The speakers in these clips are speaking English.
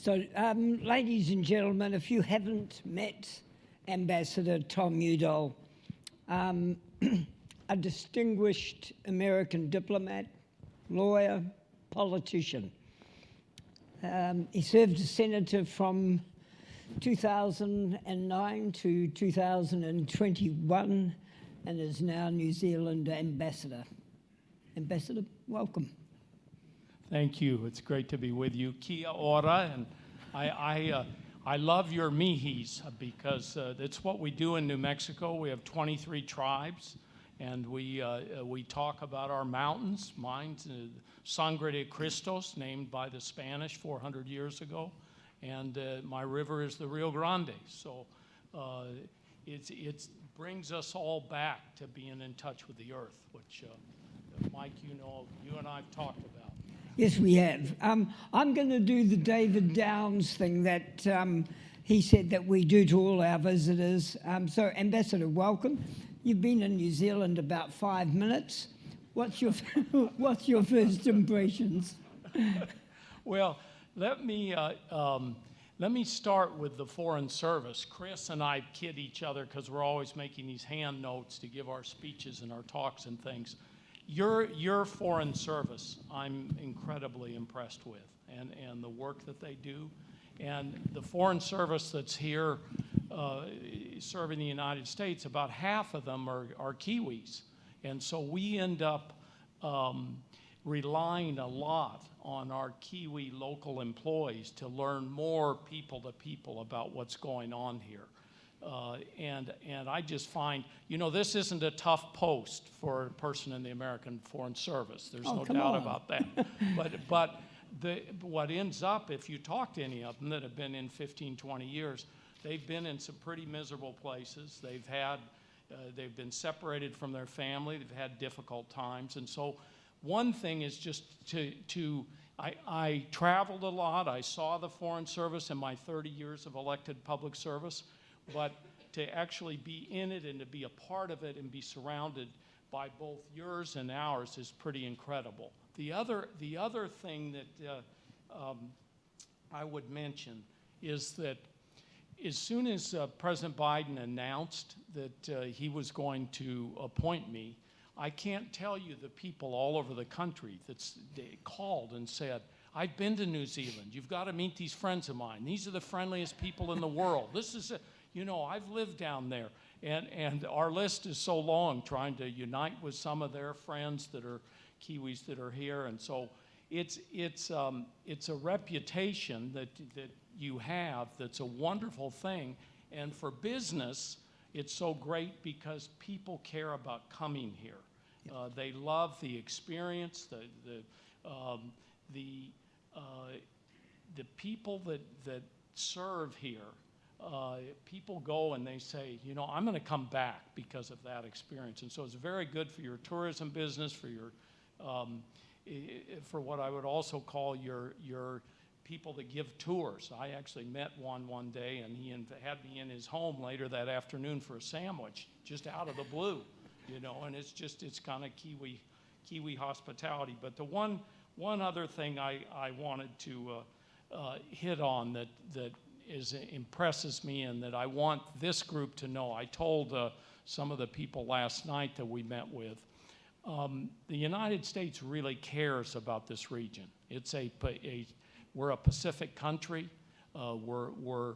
Ladies and gentlemen, if you haven't met Ambassador Tom Udall, a distinguished American diplomat, lawyer, politician. He served as senator from 2009 to 2021 and is now New Zealand ambassador. Ambassador, welcome. Thank you. It's great to be with you. Kia ora, and I love your mihis because it's what we do in New Mexico. We have 23 tribes, and we talk about our mountains. Mine's Sangre de Cristos, named by the Spanish 400 years ago, and my river is the Rio Grande. So it brings us all back to being in touch with the earth, which Mike, you and I've talked about. Yes, we have. I'm going to do the David Downs thing that he said that we do to all our visitors. So, Ambassador, welcome. You've been in New Zealand about 5 minutes. What's your first impressions? Well, let me start with the Foreign Service. Chris and I kid each other because we're always making these hand notes to give our speeches and our talks and things. Your Foreign Service, I'm incredibly impressed with, and the work that they do. And the Foreign Service that's here serving the United States, about half of them are Kiwis. And so we end up relying a lot on our Kiwi local employees to learn more people to people about what's going on here. And I just find, this isn't a tough post for a person in the American Foreign Service. There's no doubt about that. But what ends up, if you talk to any of them that have been in 15, 20 years, they've been in some pretty miserable places. They've been separated from their family. They've had difficult times. And so one thing is just I traveled a lot. I saw the Foreign Service in my 30 years of elected public service. But to actually be in it and to be a part of it and be surrounded by both yours and ours is pretty incredible. The other thing that I would mention is that as soon as President Biden announced that he was going to appoint me, I can't tell you the people all over the country that called and said, I've been to New Zealand. You've got to meet these friends of mine. These are the friendliest people in the world. This is I've lived down there, and our list is so long, trying to unite with some of their friends that are Kiwis that are here, and so it's a reputation that you have that's a wonderful thing, and for business, it's so great because people care about coming here. They love the experience, the people that serve here. People go and they say, I'm going to come back because of that experience. And so it's very good for your tourism business, for your, for what I would also call your people that give tours. I actually met one day, and he had me in his home later that afternoon for a sandwich, just out of the blue, and it's kind of Kiwi hospitality. But the one other thing I wanted to hit on that impresses me and that I want this group to know. I told some of the people last night that we met with, the United States really cares about this region. We're a Pacific country. We're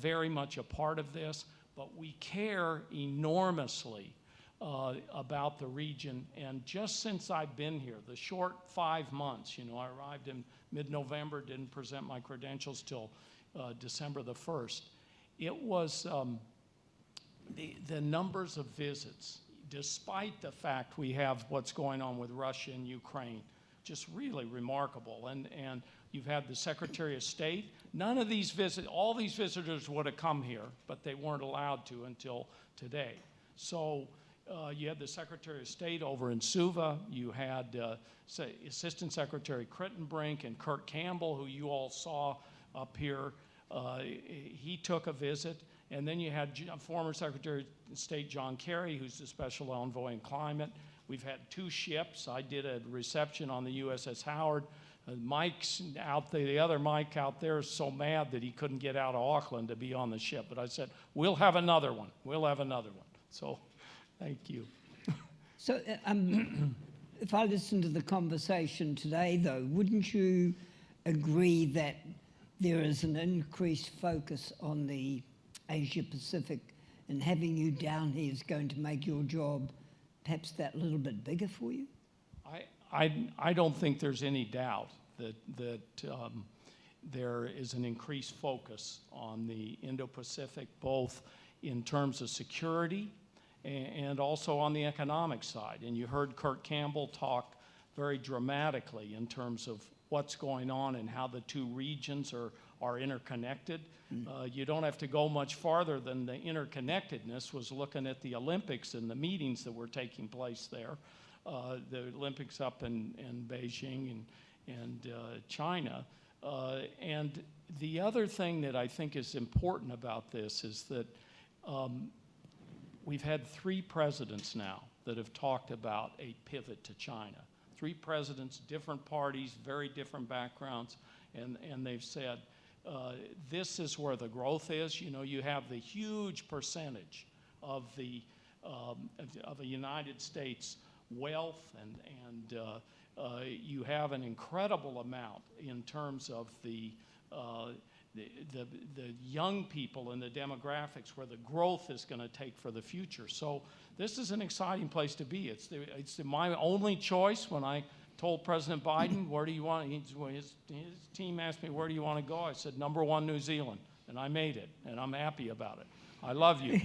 very much a part of this, but we care enormously about the region. And just since I've been here, the short 5 months, I arrived in mid-November, didn't present my credentials till December the 1st. It was the numbers of visits, despite the fact we have what's going on with Russia and Ukraine, just really remarkable. And you've had the Secretary of State. None of these all these visitors would have come here, but they weren't allowed to until today. So you had the Secretary of State over in Suva. You had Assistant Secretary Crittenbrink and Kurt Campbell, who you all saw up here. He took a visit. And then you had former Secretary of State John Kerry, who's the Special Envoy in Climate. We've had 2 ships. I did a reception on the USS Howard Mike's out there, the other Mike out there is so mad that he couldn't get out of Auckland to be on the ship. But I said, we'll have another one. We'll have another one. So, thank you. So, if I listen to the conversation today, though, wouldn't you agree that there is an increased focus on the Asia Pacific, and having you down here is going to make your job perhaps that little bit bigger for you? I don't think there's any doubt that there is an increased focus on the Indo-Pacific, both in terms of security and also on the economic side. And you heard Kurt Campbell talk very dramatically in terms of what's going on and how the two regions are interconnected. You don't have to go much farther than the interconnectedness was looking at the Olympics and the meetings that were taking place there. The Olympics up in Beijing and China. And the other thing that I think is important about this is that we've had 3 presidents now that have talked about a pivot to China. 3 presidents, different parties, very different backgrounds, and they've said, this is where the growth is. You know, you have the huge percentage of the United States wealth, and you have an incredible amount in terms of the young people and the demographics where the growth is going to take for the future. So this is an exciting place to be. It's my only choice. When I told President Biden, where do you want, his team asked me, where do you want to go? I said, number 1, New Zealand, and I made it, and I'm happy about it. I love you.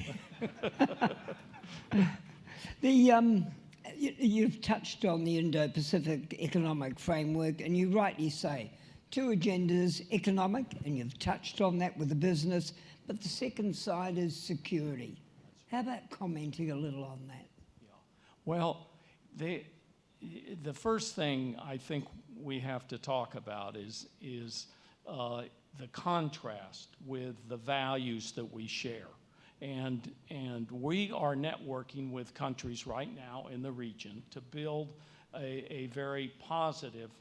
You've touched on the Indo-Pacific Economic Framework, and you rightly say, 2 agendas, economic, and you've touched on that with the business, but the second side is security. How about commenting a little on that? Yeah. Well, the first thing I think we have to talk about is the contrast with the values that we share. And we are networking with countries right now in the region to build a very positive,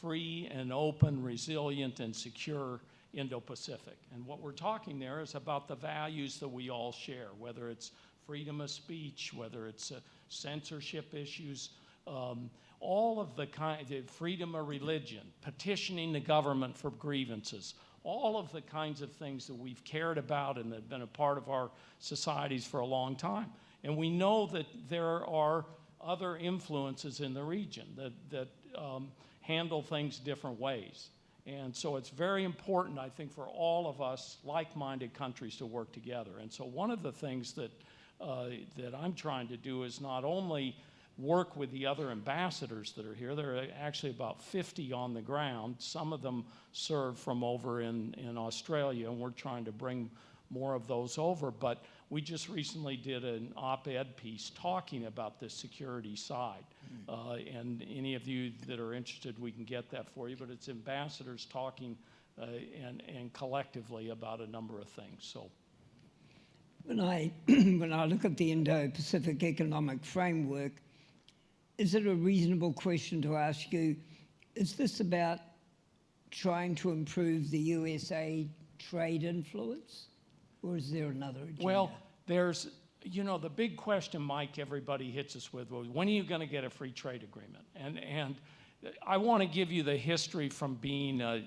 free and open, resilient and secure Indo-Pacific. And what we're talking there is about the values that we all share, whether it's freedom of speech, whether it's censorship issues, all of the freedom of religion, petitioning the government for grievances, all of the kinds of things that we've cared about and that have been a part of our societies for a long time. And we know that there are other influences in the region that handle things different ways. And so it's very important, I think, for all of us like-minded countries to work together. And so one of the things that I'm trying to do is not only work with the other ambassadors that are here. There are actually about 50 on the ground. Some of them serve from over in Australia, and we're trying to bring more of those over. But we just recently did an op-ed piece talking about the security side. And any of you that are interested, we can get that for you. But it's ambassadors talking and collectively about a number of things. So, when I look at the Indo-Pacific Economic Framework, is it a reasonable question to ask you, is this about trying to improve the USA trade influence, or is there another agenda? Well, there's, you know, the big question, Mike, everybody hits us with was, when are you going to get a free trade agreement? And I want to give you the history from being a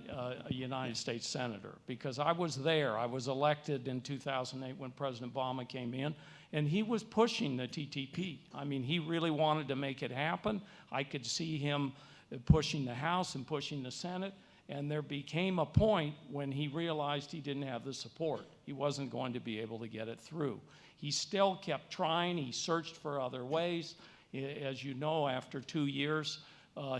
United States Senator, because I was there. I was elected in 2008 when President Obama came in, and he was pushing the TTP. I mean, he really wanted to make it happen. I could see him pushing the House and pushing the Senate, and there became a point when he realized he didn't have the support. He wasn't going to be able to get it through. He still kept trying. He searched for other ways. As you know, after 2 years,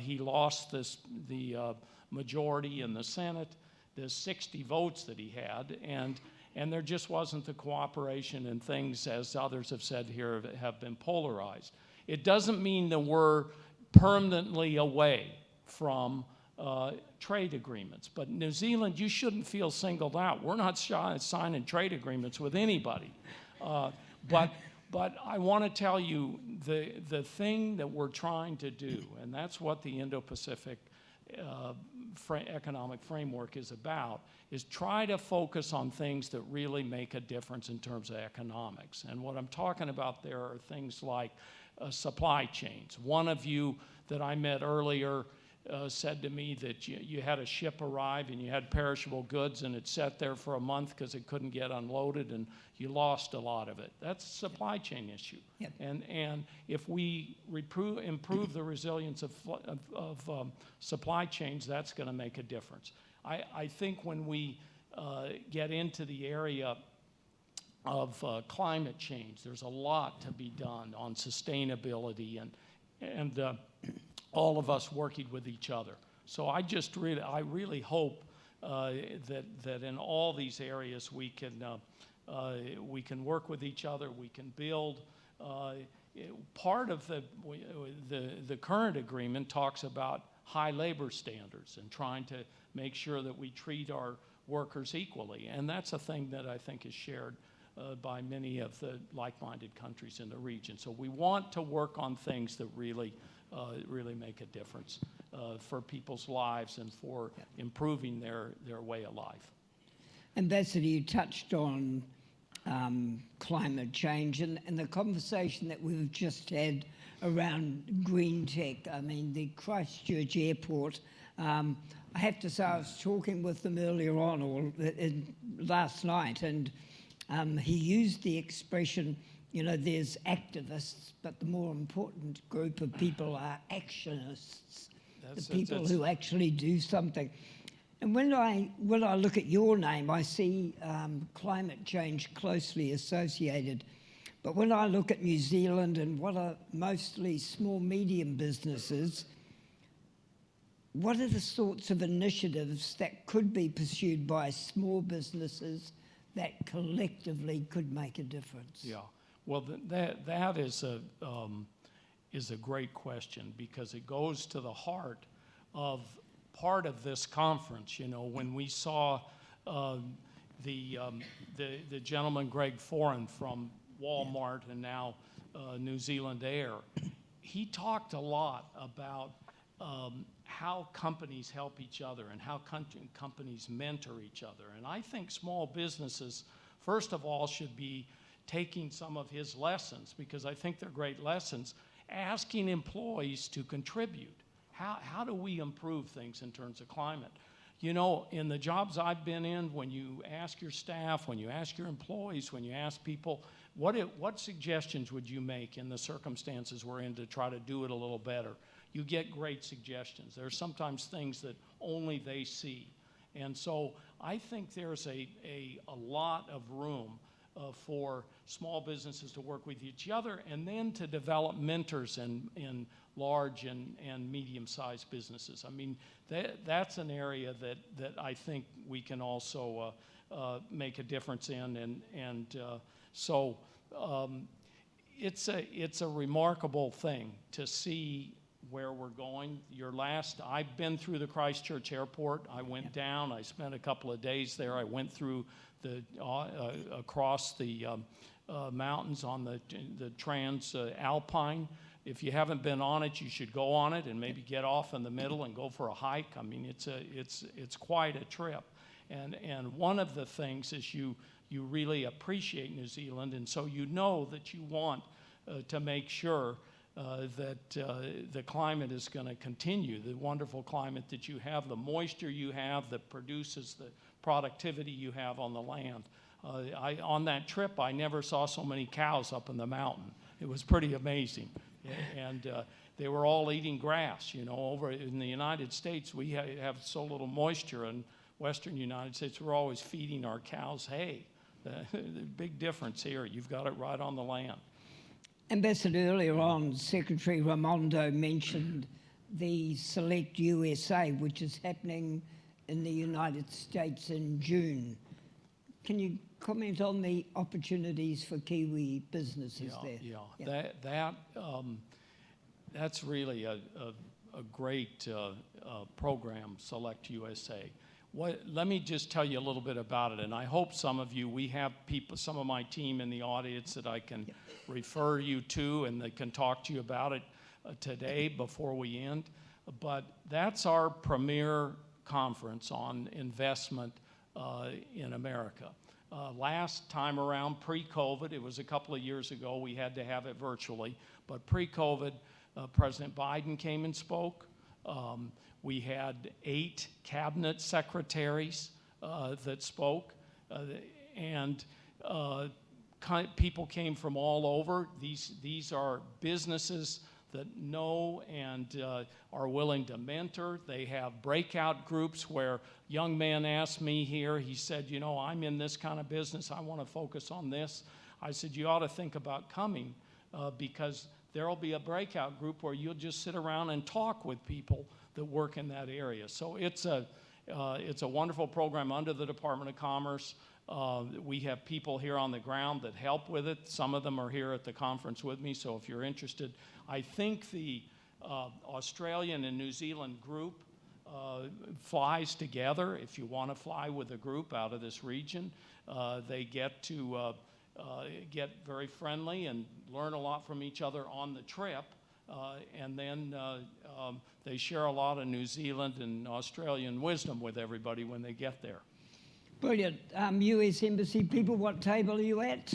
he lost the majority in the Senate, the 60 votes that he had, and there just wasn't the cooperation, and things, as others have said here, have been polarized. It doesn't mean that we're permanently away from trade agreements, but New Zealand, you shouldn't feel singled out. We're not signing trade agreements with anybody. But I want to tell you the thing that we're trying to do, and that's what the Indo-Pacific economic framework is about, is try to focus on things that really make a difference in terms of economics. And what I'm talking about there are things like supply chains. One of you that I met earlier said to me that you had a ship arrive and you had perishable goods and it sat there for a month because it couldn't get unloaded and you lost a lot of it. That's a supply chain issue. Yep. And if we improve the resilience of supply chains, that's going to make a difference. I think when we get into the area of climate change, there's a lot to be done on sustainability and all of us working with each other. So I really hope that in all these areas we can work with each other. We can build. Part of the current agreement talks about high labor standards and trying to make sure that we treat our workers equally, and that's a thing that I think is shared by many of the like-minded countries in the region. So we want to work on things that really make a difference for people's lives and for improving their way of life. Ambassador, you touched on climate change and the conversation that we've just had around green tech. I mean, the Christchurch airport, I have to say I was talking with them earlier on, or last night, and he used the expression, you know, there's activists, but the more important group of people are actionists, the people who actually do something. And when I look at your name, I see climate change closely associated. But when I look at New Zealand and what are mostly small, medium businesses, what are the sorts of initiatives that could be pursued by small businesses that collectively could make a difference? Yeah, well, that is a great question, because it goes to the heart of part of this conference. You know, when we saw the gentleman Greg Foran from Walmart and now New Zealand Air, he talked a lot about how companies help each other and how companies mentor each other. And I think small businesses, first of all, should be taking some of his lessons, because I think they're great lessons, asking employees to contribute. How do we improve things in terms of climate? You know, in the jobs I've been in, when you ask your staff, when you ask your employees, when you ask people, what suggestions would you make in the circumstances we're in to try to do it a little better? You get great suggestions. There are sometimes things that only they see. And so I think there's a lot of room for small businesses to work with each other, and then to develop mentors in large and medium-sized businesses. I mean, that's an area that I think we can also make a difference in, so it's a remarkable thing to see where we're going. I've been through the Christchurch airport. I went down. I spent a couple of days there. I went through across the mountains on the Trans-Alpine. If you haven't been on it, you should go on it and maybe get off in the middle and go for a hike. I mean, it's quite a trip. And one of the things is you really appreciate New Zealand, and so you know that you want to make sure that the climate is going to continue, the wonderful climate that you have, the moisture you have that produces the productivity you have on the land. On that trip, I never saw so many cows up in the mountain. It was pretty amazing. And they were all eating grass. You know, over in the United States, we have so little moisture. In western United States, we're always feeding our cows hay. The big difference here, you've got it right on the land. Ambassador, earlier on, Secretary Raimondo mentioned the Select USA, which is happening in the United States in June. Can you comment on the opportunities for Kiwi businesses there? Yeah. That's really a great program, Select USA. Let me just tell you a little bit about it, and I hope some of you, we have people, some of my team in the audience that I can refer you to, and they can talk to you about it today before we end. but that's our premier conference on investment in America. Last time around, pre-COVID, it was a couple of years ago, we had to have it virtually, but pre-COVID, President Biden came and spoke. We had 8 cabinet secretaries that spoke, and people came from all over. These are businesses that know and are willing to mentor. They have breakout groups where young man asked me here, he said, you know, I'm in this kind of business, I want to focus on this. I said, you ought to think about coming because there'll be a breakout group where you'll just sit around and talk with people that work in that area. So it's a wonderful program under the Department of Commerce. We have people here on the ground that help with it. Some of them are here at the conference with me, so if you're interested. I think the Australian and New Zealand group flies together. If you want to fly with a group out of this region, they get to get very friendly and learn a lot from each other on the trip. And then they share a lot of New Zealand and Australian wisdom with everybody when they get there. Brilliant. US Embassy people, what table are you at?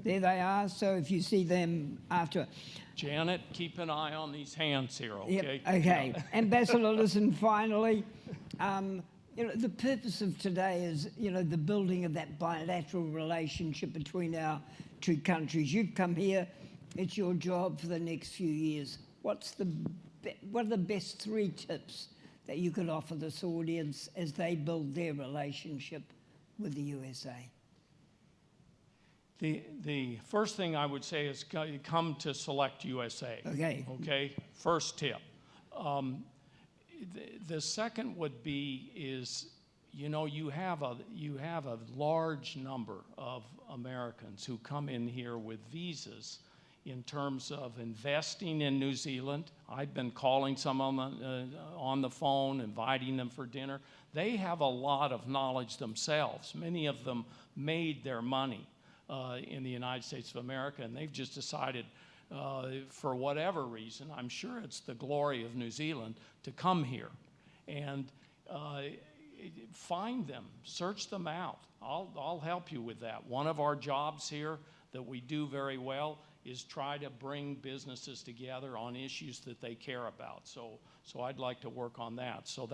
There they are. So if you see them after. Janet, keep an eye on these hands here, okay? Yep, okay. Ambassador, listen, finally, you know, the purpose of today is, you know, the building of that bilateral relationship between our two countries. You've come here. It's your job for the next few years. What are the best 3 tips that you could offer this audience as they build their relationship with the USA? The first thing I would say is come to Select USA. Okay. Okay, first tip. The second would be is, you know, you have a large number of Americans who come in here with visas in terms of investing in New Zealand. I've been calling some of them on the phone, inviting them for dinner. They have a lot of knowledge themselves. Many of them made their money in the United States of America, and they've just decided, for whatever reason, I'm sure it's the glory of New Zealand, to come here. And find them, search them out. I'll help you with that. One of our jobs here that we do very well is try to bring businesses together on issues that they care about. So I'd like to work on that. So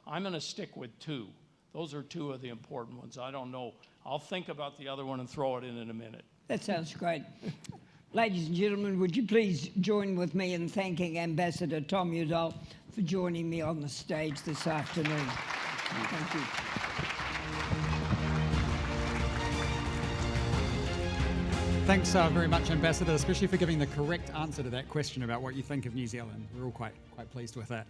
I'm going to stick with 2. Those are 2 of the important ones. I don't know. I'll think about the other one and throw it in a minute. That sounds great. Ladies and gentlemen, would you please join with me in thanking Ambassador Tom Udall for joining me on the stage this afternoon. Thank you. Thanks very much, Ambassador, especially for giving the correct answer to that question about what you think of New Zealand. We're all quite pleased with that.